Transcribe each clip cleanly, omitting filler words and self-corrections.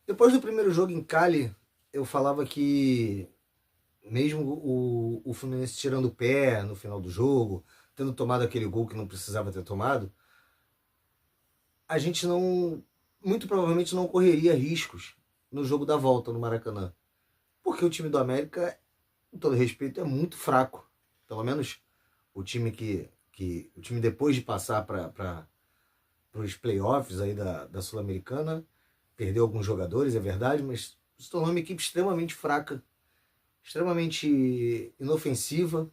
Depois do primeiro jogo em Cali, eu falava que mesmo o Fluminense tirando o pé no final do jogo, tendo tomado aquele gol que não precisava ter tomado, a gente não, muito provavelmente não correria riscos no jogo da volta no Maracanã. Porque o time do América, com todo respeito, é muito fraco. Pelo menos o time o time depois de passar para os playoffs aí da Sul-Americana, perdeu alguns jogadores, é verdade, mas se tornou uma equipe extremamente fraca, extremamente inofensiva.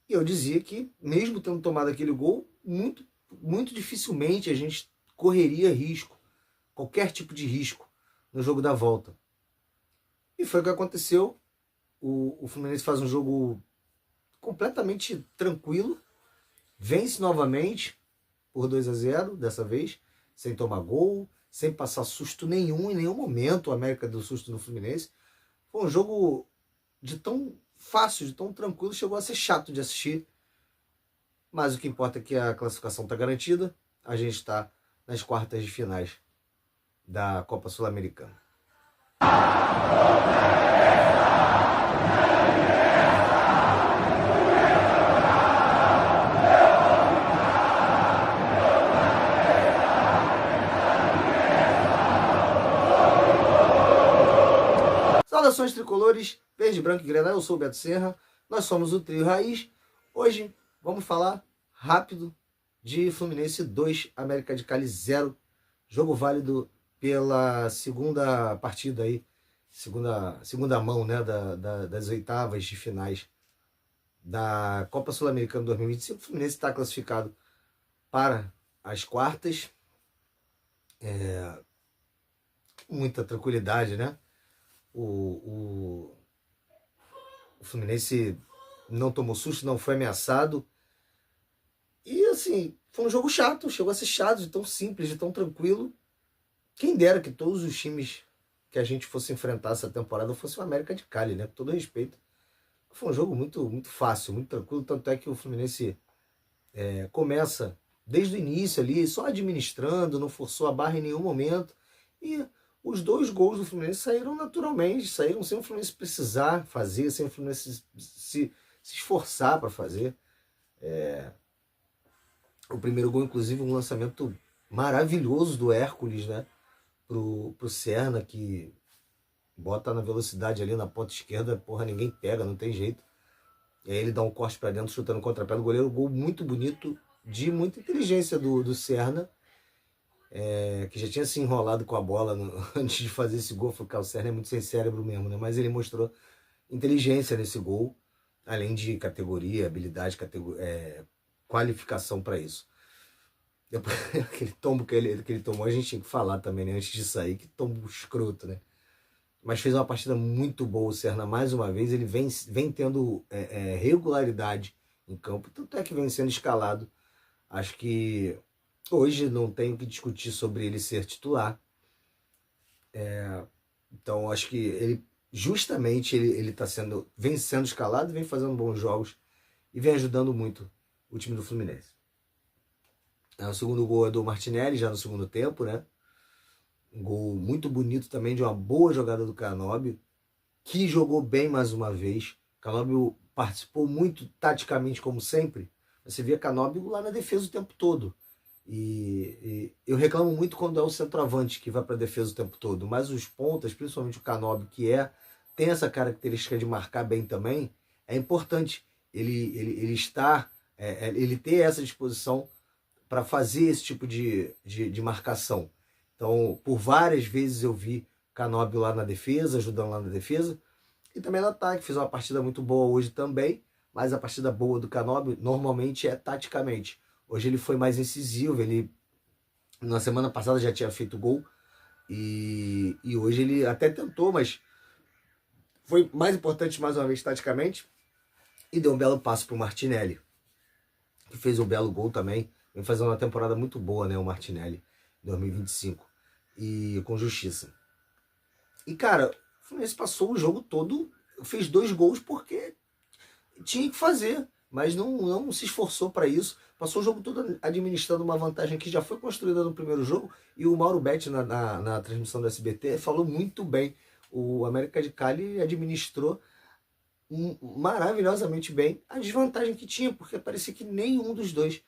E eu dizia que, mesmo tendo tomado aquele gol, muito dificilmente a gente correria risco, qualquer tipo de risco, no jogo da volta. E foi o que aconteceu. O Fluminense faz um jogo completamente tranquilo, vence novamente por 2-0 dessa vez, sem tomar gol, sem passar susto nenhum, em nenhum momento o América deu susto no Fluminense. Foi um jogo de tão fácil, de tão tranquilo, chegou a ser chato de assistir. Mas o que importa é que a classificação está garantida. A gente está nas quartas de finais da Copa Sul-Americana. Saudações tricolores, verde, branco e granada. Eu sou o Beto Serra. Nós somos o Trio Raiz. Hoje vamos falar rápido de Fluminense 2, América de Cali 0. Jogo válido pela segunda partida aí, segunda mão, né, das oitavas de finais da Copa Sul-Americana 2025. O Fluminense está classificado para as quartas. Muita tranquilidade, né? O, o Fluminense não tomou susto, não foi ameaçado. E assim, foi um jogo chato, chegou a ser chato, de tão simples, de tão tranquilo. Quem dera que todos os times que a gente fosse enfrentar essa temporada fosse o América de Cali, né? Com todo respeito. Foi um jogo muito fácil, muito tranquilo, tanto é que o Fluminense começa desde o início ali, só administrando, não forçou a barra em nenhum momento. E os dois gols do Fluminense saíram naturalmente, saíram sem o Fluminense precisar fazer, sem o Fluminense se esforçar para fazer. O primeiro gol, inclusive, um lançamento maravilhoso do Hércules, né? Pro Serna, que bota na velocidade ali na ponta esquerda, porra, ninguém pega, não tem jeito. E aí ele dá um corte para dentro, chutando contra pé do goleiro. Gol muito bonito, de muita inteligência do Serna, que já tinha se enrolado com a bola antes de fazer esse gol. Falei, cara, o Serna é muito sem cérebro mesmo, né? Mas ele mostrou inteligência nesse gol, além de categoria, habilidade, qualificação para isso. Depois, aquele tombo que ele tomou, a gente tinha que falar também, né? Antes de sair, que tombo escroto, né? Mas fez uma partida muito boa o Serna mais uma vez. Ele vem tendo regularidade em campo, tanto é que vem sendo escalado. Acho que hoje não tenho que discutir sobre ele ser titular. Então acho que ele justamente ele tá vem sendo escalado, vem fazendo bons jogos e vem ajudando muito o time do Fluminense. O segundo gol é do Martinelli, já no segundo tempo, né? Um gol muito bonito também, de uma boa jogada do Canóbio, que jogou bem mais uma vez. Canóbio participou muito taticamente, como sempre. Você via Canóbio lá na defesa o tempo todo. E eu reclamo muito quando é o centroavante que vai para a defesa o tempo todo. Mas os pontas, principalmente o Canóbio, tem essa característica de marcar bem também, é importante ele estar, ele ter essa disposição para fazer esse tipo de marcação. Então, por várias vezes eu vi Canóbio lá na defesa, ajudando lá na defesa, e também no ataque. Fez uma partida muito boa hoje também, mas a partida boa do Canóbio normalmente é taticamente. Hoje ele foi mais incisivo, ele na semana passada já tinha feito gol, e hoje ele até tentou, mas foi mais importante mais uma vez taticamente, e deu um belo passo para o Martinelli, que fez um belo gol também. Vem fazendo uma temporada muito boa, né, o Martinelli, 2025, e com justiça. E, cara, o Fluminense passou o jogo todo, fez 2 gols porque tinha que fazer. mas não se esforçou para isso. Passou o jogo todo administrando uma vantagem que já foi construída no primeiro jogo, e o Mauro Betti, na transmissão do SBT, falou muito bem. O América de Cali administrou maravilhosamente bem a desvantagem que tinha, porque parecia que nenhum dos dois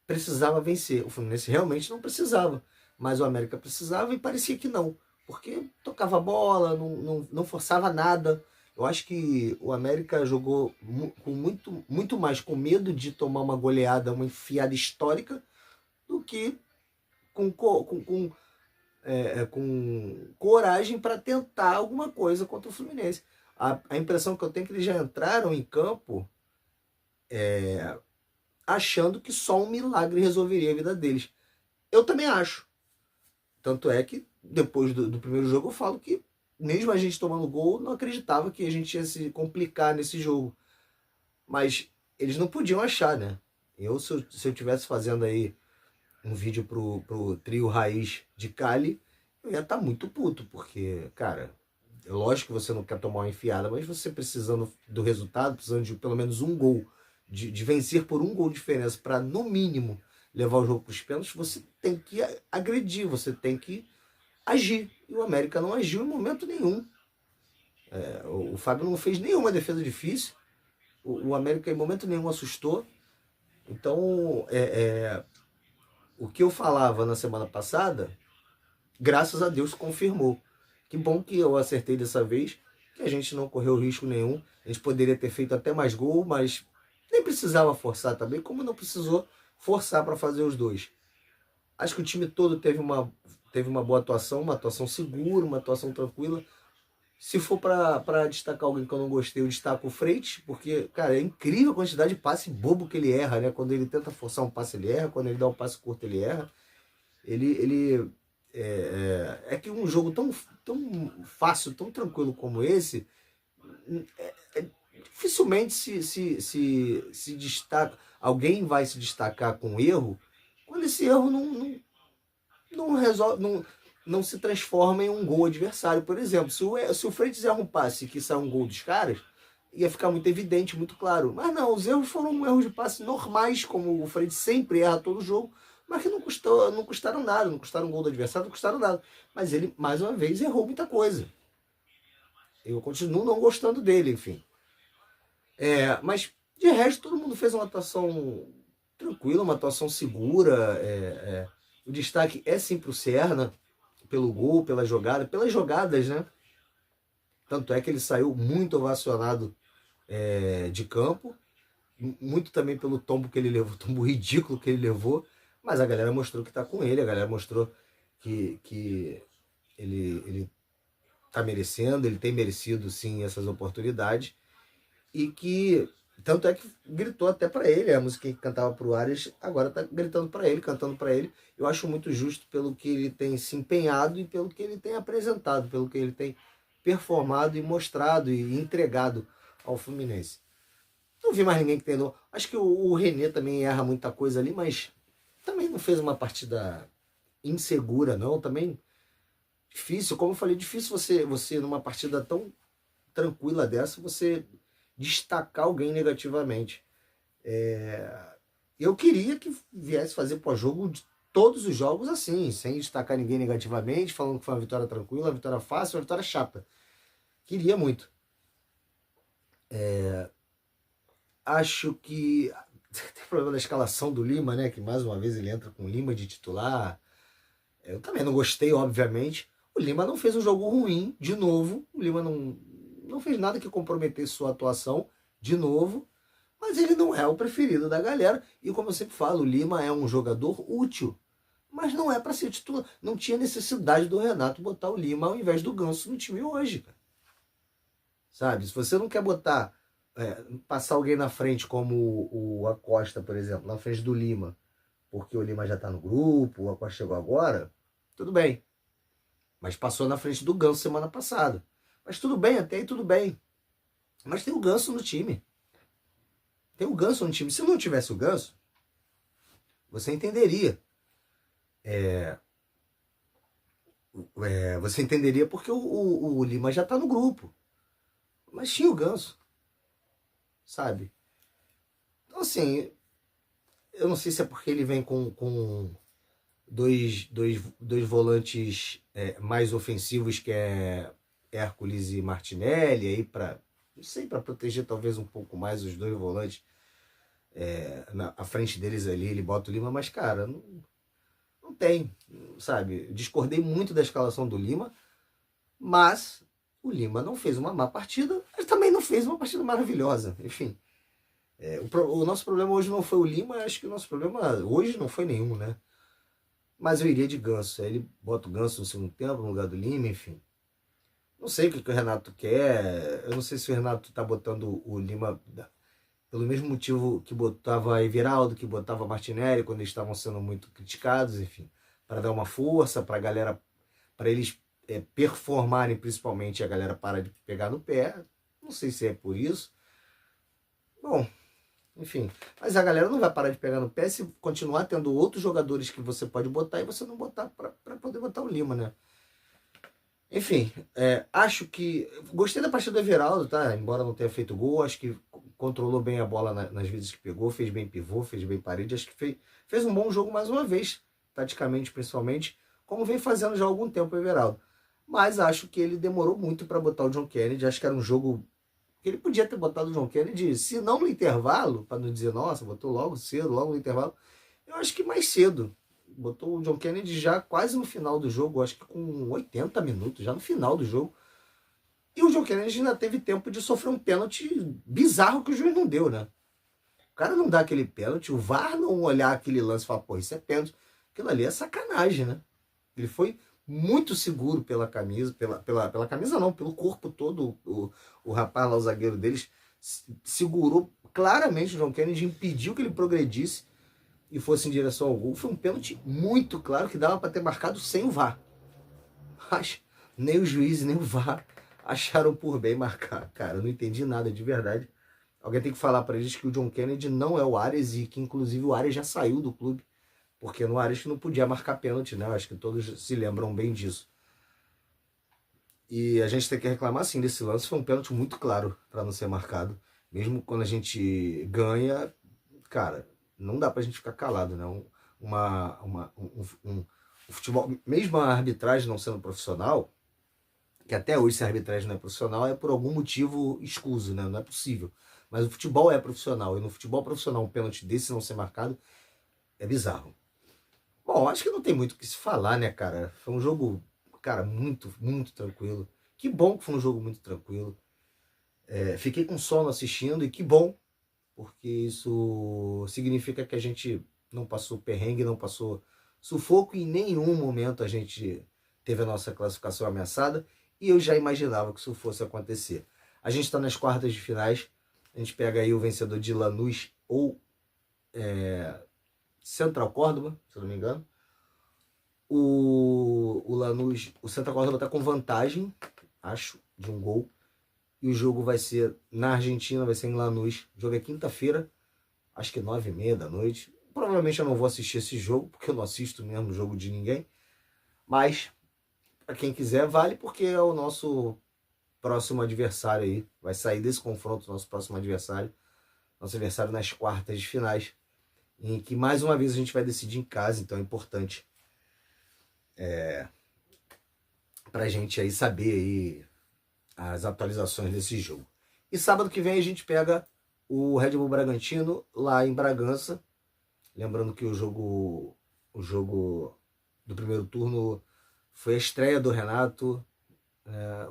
precisava vencer. O Fluminense realmente não precisava, mas o América precisava e parecia que não, porque tocava bola, não forçava nada. Eu acho que o América jogou com muito mais com medo de tomar uma goleada, uma enfiada histórica, do que com coragem para tentar alguma coisa contra o Fluminense. A impressão que eu tenho é que eles já entraram em campo achando que só um milagre resolveria a vida deles. Eu também acho. Tanto é que depois do primeiro jogo eu falo que mesmo a gente tomando gol, não acreditava que a gente ia se complicar nesse jogo. Mas eles não podiam achar, né? Se eu tivesse fazendo aí um vídeo pro trio Raiz de Cali, eu ia estar muito puto, porque, cara, é lógico que você não quer tomar uma enfiada, mas você precisando do resultado, precisando de pelo menos um gol, de vencer por um gol de diferença, para no mínimo levar o jogo para os pênaltis, você tem que agredir, você tem que agir. E o América não agiu em momento nenhum. O Fábio não fez nenhuma defesa difícil, o América em momento nenhum assustou. Então, o que eu falava na semana passada, graças a Deus confirmou. Que bom que eu acertei dessa vez, que a gente não correu risco nenhum. A gente poderia ter feito até mais gol, mas nem precisava forçar também, como não precisou forçar para fazer os dois. Acho que o time todo teve uma boa atuação, uma atuação segura, uma atuação tranquila. Se for para destacar alguém que eu não gostei, eu destaco o Freitas, porque, cara, é incrível a quantidade de passe bobo que ele erra, né? Quando ele tenta forçar um passe, ele erra. Quando ele dá um passe curto, ele erra. É que um jogo tão fácil, tão tranquilo como esse, dificilmente se destaca. Alguém vai se destacar com erro quando esse erro não resolve, não se transforma em um gol adversário. Por exemplo, se o Freitas erra um passe que sai um gol dos caras, ia ficar muito evidente, muito claro. Mas não, os erros foram erros de passe normais, como o Freitas sempre erra todo jogo, mas que não custaram nada, não custaram um gol do adversário, não custaram nada. Mas ele, mais uma vez, errou muita coisa. Eu continuo não gostando dele, enfim. Mas, de resto, todo mundo fez uma atuação tranquila, uma atuação segura. O destaque é sim pro Serna, pelo gol, pela jogada, pelas jogadas, né? Tanto é que ele saiu muito ovacionado de campo, muito também pelo tombo que ele levou, tombo ridículo que ele levou, mas a galera mostrou que tá com ele, a galera mostrou que ele tá merecendo, ele tem merecido sim essas oportunidades, e que tanto é que gritou até para ele, a música que cantava pro Arias agora tá gritando para ele, cantando para ele. Eu acho muito justo pelo que ele tem se empenhado e pelo que ele tem apresentado, pelo que ele tem performado e mostrado e entregado ao Fluminense. Não vi mais ninguém que tentou. Acho que o René também erra muita coisa ali, mas também não fez uma partida insegura, não. Também difícil, como eu falei, difícil você numa partida tão tranquila dessa, você destacar alguém negativamente. Eu queria que viesse fazer pós-jogo de todos os jogos assim, sem destacar ninguém negativamente, falando que foi uma vitória tranquila, uma vitória fácil, uma vitória chata. Queria muito. Acho que tem problema da escalação do Lima, né? Que mais uma vez ele entra com o Lima de titular. Eu também não gostei, obviamente. O Lima não fez um jogo ruim, de novo. O Lima não fez nada que comprometesse sua atuação, de novo. Mas ele não é o preferido da galera. E como eu sempre falo, o Lima é um jogador útil. Mas não é para ser titular. Não tinha necessidade do Renato botar o Lima ao invés do Ganso no time hoje, cara. Sabe? Se você não quer botar, passar alguém na frente, como o Acosta, por exemplo, na frente do Lima, porque o Lima já tá no grupo, o Acosta chegou agora, tudo bem. Mas passou na frente do Ganso semana passada. Mas tudo bem, até aí tudo bem. Mas tem o Ganso no time. Tem o Ganso no time. Se não tivesse o Ganso, você entenderia. Você entenderia porque o Lima já tá no grupo. Mas tinha o Ganso. Sabe? assim, eu não sei se é porque ele vem com dois volantes mais ofensivos, que é Hércules e Martinelli, aí não sei, para proteger talvez um pouco mais os dois volantes. À frente deles ali, ele bota o Lima, mas, cara, não tem, sabe? Discordei muito da escalação do Lima, mas o Lima não fez uma má partida, mas também não fez uma partida maravilhosa. Enfim, o nosso problema hoje não foi o Lima, acho que o nosso problema hoje não foi nenhum, né? Mas eu iria de Ganso. Aí ele bota o Ganso no segundo tempo, no lugar do Lima, enfim. Não sei o que o Renato quer. Eu não sei se o Renato tá botando o Lima pelo mesmo motivo que botava Everaldo, que botava Martinelli, quando eles estavam sendo muito criticados, enfim. Para dar uma força para a galera, para eles performarem principalmente, a galera para de pegar no pé. Não sei se é por isso. Bom, enfim. Mas a galera não vai parar de pegar no pé se continuar tendo outros jogadores que você pode botar e você não botar para poder botar o Lima, né? Enfim, acho que... Gostei da partida do Everaldo, tá? Embora não tenha feito gol, acho que controlou bem a bola nas vezes que pegou, fez bem pivô, fez bem parede, acho que fez um bom jogo mais uma vez, taticamente principalmente, como vem fazendo já há algum tempo o Everaldo. Mas acho que ele demorou muito para botar o John Kennedy, acho que era um jogo que ele podia ter botado o John Kennedy, se não no intervalo, para não dizer, nossa, botou logo cedo, logo no intervalo, eu acho que mais cedo. Botou o John Kennedy já quase no final do jogo, acho que com 80 minutos, já no final do jogo. E o John Kennedy ainda teve tempo de sofrer um pênalti bizarro que o juiz não deu, né? O cara não dá aquele pênalti, o VAR não olhar aquele lance e falar, pô, isso é pênalti. Aquilo ali é sacanagem, né? Ele foi muito seguro pela camisa, pela camisa não, pelo corpo todo. O rapaz lá, o zagueiro deles, segurou claramente o John Kennedy, impediu que ele progredisse e fosse em direção ao gol. Foi um pênalti muito claro que dava para ter marcado sem o VAR. Mas nem o juiz, nem o VAR acharam por bem marcar. Cara, eu não entendi nada de verdade. Alguém tem que falar para eles que o John Kennedy não é o Ares e que inclusive o Ares já saiu do clube. Porque no Ares não podia marcar pênalti, né? Eu acho que todos se lembram bem disso. E a gente tem que reclamar sim desse lance. Foi um pênalti muito claro para não ser marcado. Mesmo quando a gente ganha, cara, não dá pra gente ficar calado, né? O futebol, mesmo a arbitragem não sendo profissional, que até hoje se a arbitragem não é profissional, é por algum motivo escuso, né? Não é possível. Mas o futebol é profissional, e no futebol profissional um pênalti desse não ser marcado é bizarro. Bom, acho que não tem muito o que se falar, né, cara? Foi um jogo, cara, muito, muito tranquilo. Que bom que foi um jogo muito tranquilo. Fiquei com sono assistindo, e que bom, porque isso significa que a gente não passou perrengue, não passou sufoco, e em nenhum momento a gente teve a nossa classificação ameaçada, e eu já imaginava que isso fosse acontecer. A gente está nas quartas de finais, a gente pega aí o vencedor de Lanús ou Central Córdoba, se eu não me engano. O Lanús, o Central Córdoba está com vantagem, acho, de um gol. E o jogo vai ser na Argentina, vai ser em Lanús. O jogo é quinta-feira, acho que 9h30 da noite. Provavelmente eu não vou assistir esse jogo, porque eu não assisto mesmo jogo de ninguém. Mas, para quem quiser, vale, porque é o nosso próximo adversário aí. Vai sair desse confronto, nosso próximo adversário. Nosso adversário nas quartas de finais. Em que, mais uma vez, a gente vai decidir em casa. Então é importante pra gente aí saber aí as atualizações desse jogo. E sábado que vem a gente pega o Red Bull Bragantino lá em Bragança. Lembrando que o jogo do primeiro turno foi a estreia do Renato,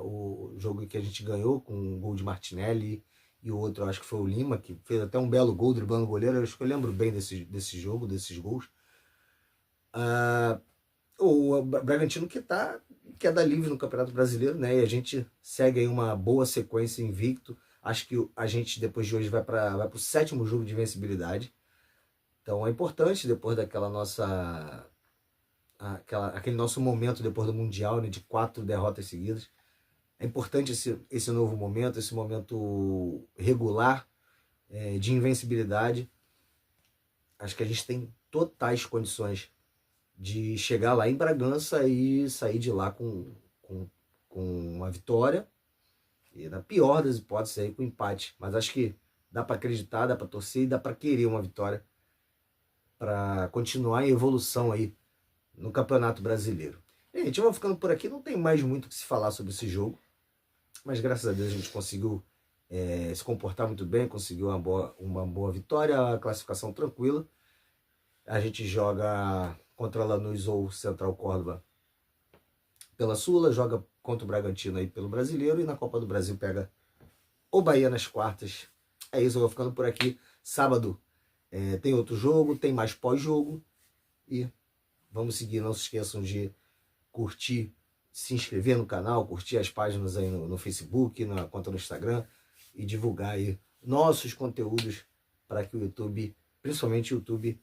o jogo que a gente ganhou com um gol de Martinelli, e o outro acho que foi o Lima, que fez até um belo gol driblando o goleiro. Eu acho que eu lembro bem desse jogo, desses gols. O Bragantino que tá queda livre no Campeonato Brasileiro, né? E a gente segue aí uma boa sequência invicto. Acho que a gente depois de hoje vai para o sétimo jogo de vencibilidade. Então é importante, depois daquela nossa aquele nosso momento depois do Mundial, né, de 4 derrotas seguidas. É importante esse novo momento, esse momento regular de invencibilidade. Acho que a gente tem totais condições de chegar lá em Bragança e sair de lá com uma vitória, e na pior das hipóteses aí com empate. Mas acho que dá para acreditar, dá para torcer e dá para querer uma vitória para continuar em evolução aí no Campeonato Brasileiro. Gente, eu vou ficando por aqui, não tem mais muito o que se falar sobre esse jogo, mas graças a Deus a gente conseguiu se comportar muito bem, conseguiu uma boa vitória, a classificação tranquila. A gente joga contra Lanús ou Central Córdoba pela Sula, joga contra o Bragantino aí pelo Brasileiro e na Copa do Brasil pega o Bahia nas quartas. É isso, eu vou ficando por aqui. Sábado tem outro jogo, tem mais pós-jogo e vamos seguir. Não se esqueçam de curtir, se inscrever no canal, curtir as páginas aí no Facebook, na conta no Instagram e divulgar aí nossos conteúdos para que o YouTube, principalmente o YouTube,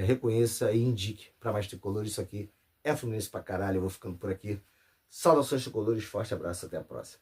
reconheça e indique para mais tricolores. Isso aqui é Fluminense pra caralho. Eu vou ficando por aqui. Saudações tricolores, forte abraço, até a próxima.